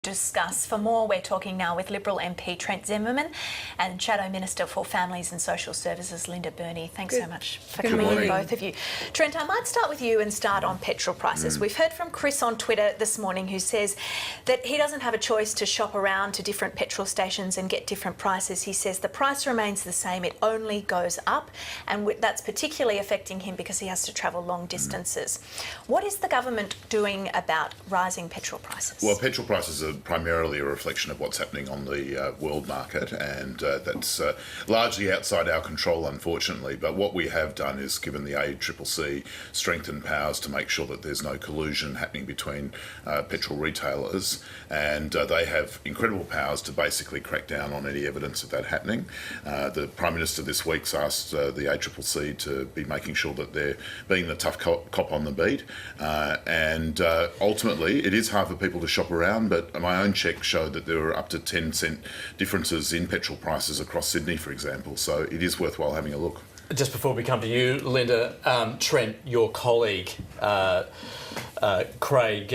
Discuss. For more, we're talking now with Liberal MP Trent Zimmerman and Shadow Minister for Families and Social Services Linda Burney. Thanks so much for coming in, both of you. Trent, I might start with you and start on petrol prices. We've heard from Chris on Twitter this morning, who says that he doesn't have a choice to shop around to different petrol stations and get different prices. He says the price remains the same, it only goes up, and that's particularly affecting him because he has to travel long distances. What is the government doing about rising petrol prices? Well, petrol prices are primarily a reflection of what's happening on the world market, and that's largely outside our control, unfortunately. But what we have done is given the ACCC strengthened powers to make sure that there's no collusion happening between petrol retailers, and they have incredible powers to basically crack down on any evidence of that happening. The Prime Minister this week's asked the ACCC to be making sure that they're being the tough cop on the beat, and ultimately it is hard for people to shop around, but my own check showed that there were up to 10-cent differences in petrol prices across Sydney, for example, so it is worthwhile having a look. Just before we come to you, Linda, Trent, your colleague, Craig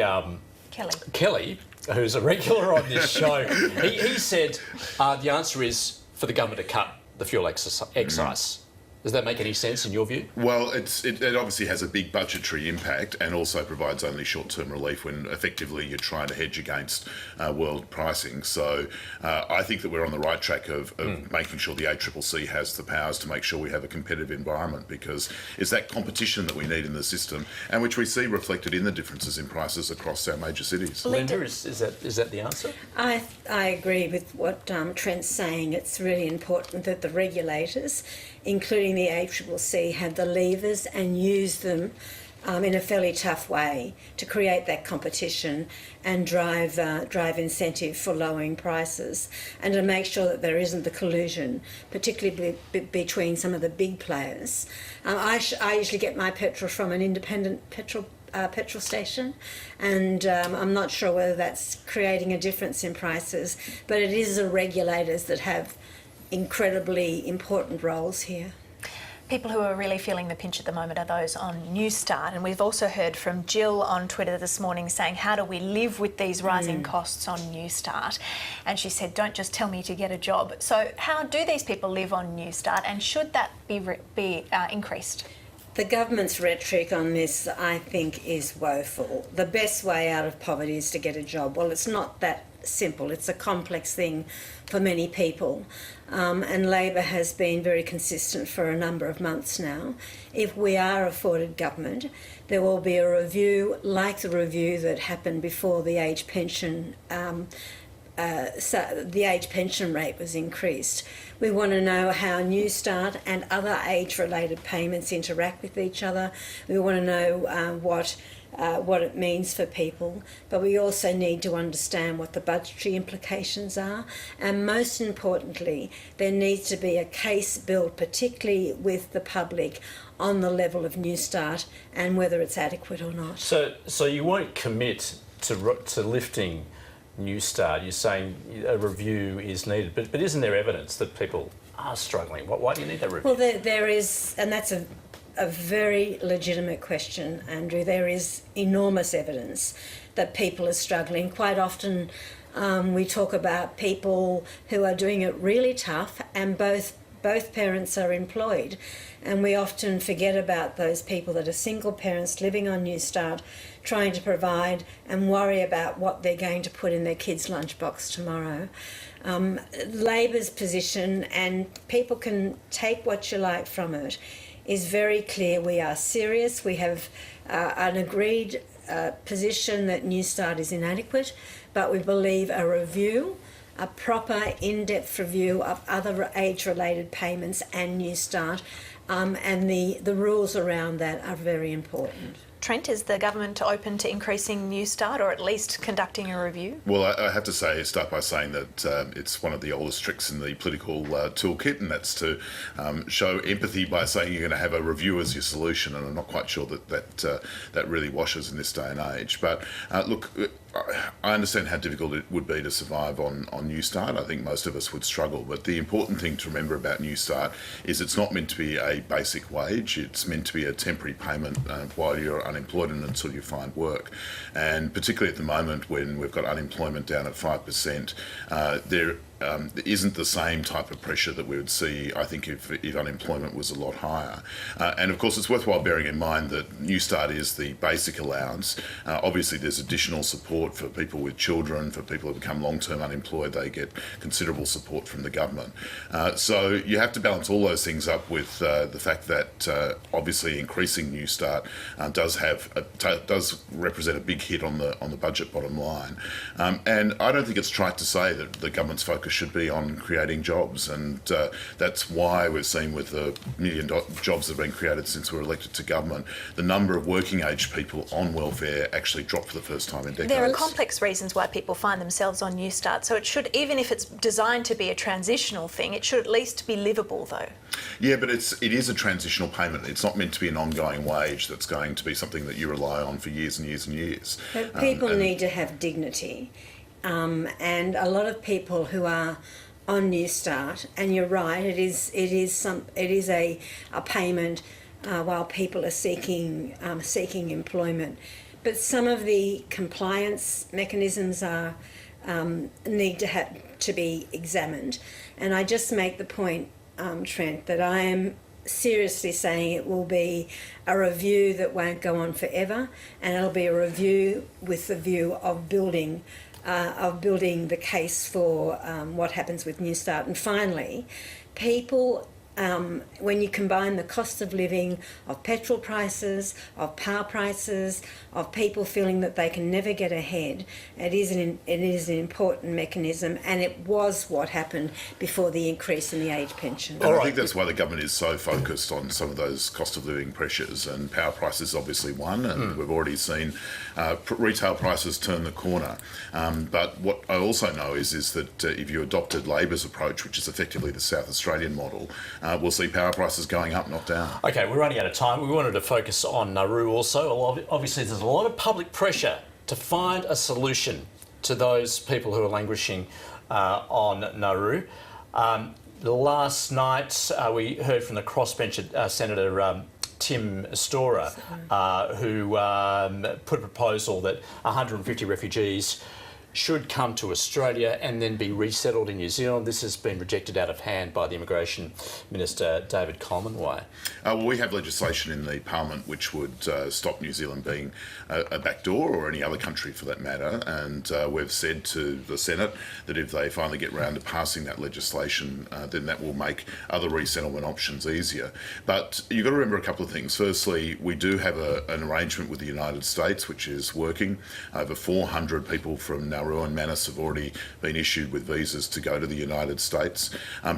Kelly, who's a regular on this show, he said the answer is for the government to cut the fuel excise. Does that make any sense in your view? Well, it obviously has a big budgetary impact and also provides only short-term relief when effectively you're trying to hedge against world pricing. So I think that we're on the right track of making sure the ACCC has the powers to make sure we have a competitive environment, because it's that competition that we need in the system and which we see reflected in the differences in prices across our major cities. Linda, is that the answer? I agree with what Trent's saying. It's really important that the regulators, including the ACCC, have the levers and use them in a fairly tough way to create that competition and drive incentive for lowering prices, and to make sure that there isn't the collusion, particularly between some of the big players. I usually get my petrol from an independent petrol station, and I'm not sure whether that's creating a difference in prices, but it is the regulators that have incredibly important roles here. People who are really feeling the pinch at the moment are those on Newstart, and we've also heard from Jill on Twitter this morning saying, how do we live with these rising costs on Newstart? And she said, don't just tell me to get a job. So how do these people live on Newstart, and should that be increased? The government's rhetoric on this, I think, is woeful. The best way out of poverty is to get a job. Well, it's not that simple. It's a complex thing for many people. And Labor has been very consistent for a number of months now. If we are afforded government, there will be a review like the review that happened before the age pension the age pension rate was increased. We want to know how Newstart and other age-related payments interact with each other. We want to know what it means for people, but we also need to understand what the budgetary implications are, and most importantly, there needs to be a case built, particularly with the public, on the level of Newstart and whether it's adequate or not. So you won't commit to lifting Newstart. You're saying a review is needed, but isn't there evidence that people are struggling? Why do you need that review? Well, there is, and that's a very legitimate question, Andrew. There is enormous evidence that people are struggling. Quite often we talk about people who are doing it really tough, and both parents are employed, and we often forget about those people that are single parents living on Newstart, trying to provide and worry about what they're going to put in their kids' lunchbox tomorrow. Labor's position, and people can take what you like from it, is very clear. We are serious. We have an agreed position that Newstart is inadequate, but we believe a review, a proper in-depth review of other age-related payments and Newstart, and the rules around that are very important. Trent, is the government open to increasing Newstart, or at least conducting a review? Well, I have to start by saying that it's one of the oldest tricks in the political toolkit, and that's to show empathy by saying you're going to have a review as your solution, and I'm not quite sure that really washes in this day and age. But look, I understand how difficult it would be to survive on Newstart. I think most of us would struggle. But the important thing to remember about Newstart is it's not meant to be a basic wage. It's meant to be a temporary payment while you're unemployed and until you find work. And particularly at the moment when we've got unemployment down at 5%, there isn't the same type of pressure that we would see, I think, if unemployment was a lot higher. And of course, it's worthwhile bearing in mind that Newstart is the basic allowance. Obviously, there's additional support for people with children, for people who become long-term unemployed. They get considerable support from the government. So you have to balance all those things up with the fact that obviously increasing Newstart does represent a big hit on the budget bottom line. And I don't think it's trite to say that the government's focus should be on creating jobs, and that's why we've seen with the 1 million jobs that have been created since we were elected to government, the number of working age people on welfare actually dropped for the first time in decades. There are complex reasons why people find themselves on Newstart, so it should, even if it's designed to be a transitional thing, it should at least be livable though. Yeah, but it is a transitional payment. It's not meant to be an ongoing wage that's going to be something that you rely on for years and years and years. But people need to have dignity. And a lot of people who are on Newstart, and you're right, it is a payment while people are seeking employment. But some of the compliance mechanisms need to be examined. And I just make the point, Trent, that I am seriously saying it will be a review that won't go on forever, and it'll be a review with the view of building the case for what happens with Newstart. And finally, people, when you combine the cost of living, of petrol prices, of power prices, of people feeling that they can never get ahead, it is an important mechanism, and it was what happened before the increase in the age pension. And I think that's why the government is so focused on some of those cost of living pressures, and power prices is obviously one, and we've already seen retail prices turn the corner. But what I also know is that if you adopted Labor's approach, which is effectively the South Australian model, we'll see power prices going up, not down. Okay, we're running out of time. We wanted to focus on Nauru also. Obviously, there's a lot of public pressure to find a solution to those people who are languishing on Nauru. Last night, we heard from the crossbencher Senator Tim Storer, who put a proposal that 150 refugees should come to Australia and then be resettled in New Zealand. This has been rejected out of hand by the Immigration Minister, David Coleman. Why? Well, we have legislation in the Parliament which would stop New Zealand being a backdoor, or any other country for that matter, and we've said to the Senate that if they finally get round to passing that legislation, then that will make other resettlement options easier. But you've got to remember a couple of things. Firstly, we do have an arrangement with the United States which is working. Over 400 people from Nauru and Manus have already been issued with visas to go to the United States.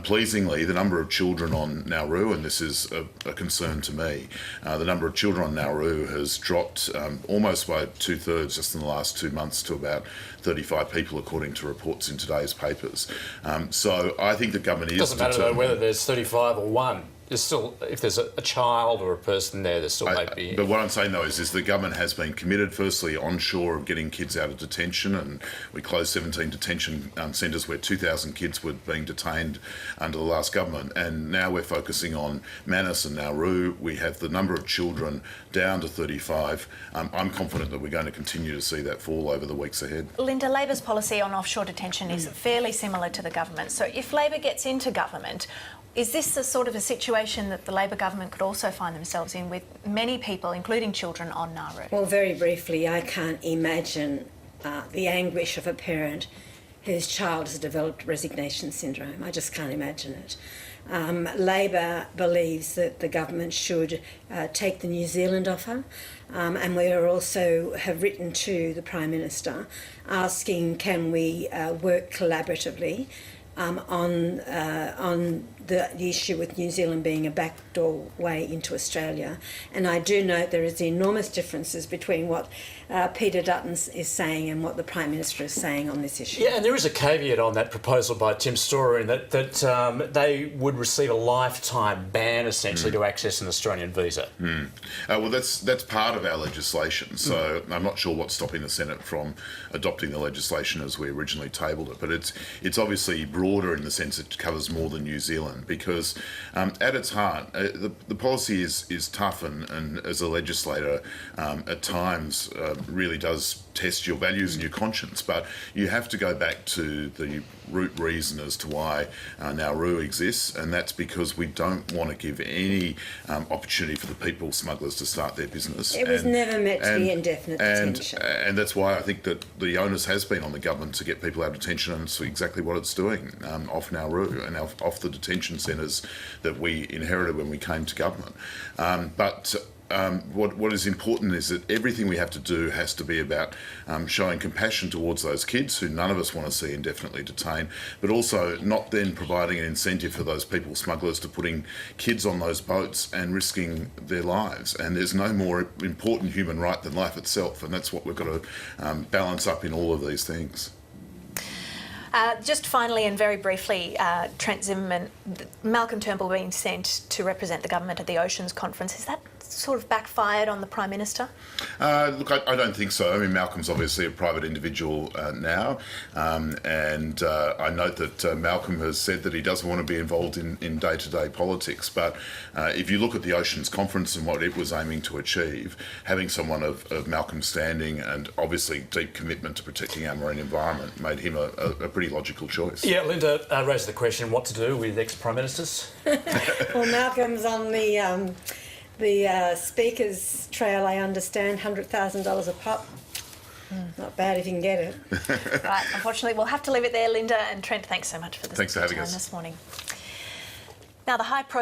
Pleasingly, the number of children on Nauru, and this is a concern to me, the number of children on Nauru has dropped almost by 2/3 just in the last 2 months to about 35 people, according to reports in today's papers. So I think the government is determined. Doesn't matter though whether there's 35 or 1. There's still, if there's a child or a person there still may be. But what I'm saying though is the government has been committed, firstly, onshore of getting kids out of detention, and we closed 17 detention centres where 2,000 kids were being detained under the last government, and now we're focusing on Manus and Nauru. We have the number of children down to 35. I'm confident that we're going to continue to see that fall over the weeks ahead. Linda, Labor's policy on offshore detention is fairly similar to the government. So if Labor gets into government, is this the sort of a situation that the Labor government could also find themselves in, with many people, including children, on Nauru? Well, very briefly, I can't imagine the anguish of a parent whose child has developed resignation syndrome. I just can't imagine it. Labor believes that the government should take the New Zealand offer, and we also have written to the Prime Minister asking, can we work collaboratively on the issue with New Zealand being a backdoor way into Australia. And I do note there is enormous differences between what Peter Dutton is saying and what the Prime Minister is saying on this issue. Yeah, and there is a caveat on that proposal by Tim Storer in that they would receive a lifetime ban, essentially, to access an Australian visa. Well, that's part of our legislation, so I'm not sure what's stopping the Senate from adopting the legislation as we originally tabled it, but it's obviously broader in the sense it covers more than New Zealand, because at its heart, the policy is tough, and as a legislator, at times really does test your values and your conscience, but you have to go back to the root reason as to why Nauru exists, and that's because we don't want to give any opportunity for the people smugglers to start their business. It was never meant to be indefinite detention. And that's why I think that the onus has been on the government to get people out of detention, and it's exactly what it's doing off Nauru and off the detention centres that we inherited when we came to government. What is important is that everything we have to do has to be about showing compassion towards those kids who none of us want to see indefinitely detained, but also not then providing an incentive for those people smugglers to putting kids on those boats and risking their lives. And there's no more important human right than life itself, and that's what we've got to balance up in all of these things. Just finally and very briefly, Trent Zimmerman, Malcolm Turnbull being sent to represent the government at the Oceans Conference, is that sort of backfired on the Prime Minister? Look, I don't think so. I mean, Malcolm's obviously a private individual now, and I note that Malcolm has said that he doesn't want to be involved in day-to-day politics, but if you look at the Oceans Conference and what it was aiming to achieve, having someone of Malcolm's standing and obviously deep commitment to protecting our marine environment made him a pretty logical choice. Yeah, Linda raised the question what to do with ex-Prime Ministers. Well, Malcolm's on the Speaker's trail, I understand, $100,000 a pop. Not bad if you can get it. Right, unfortunately, we'll have to leave it there. Linda and Trent, thanks so much for this Thanks for having time us this morning. Now, the high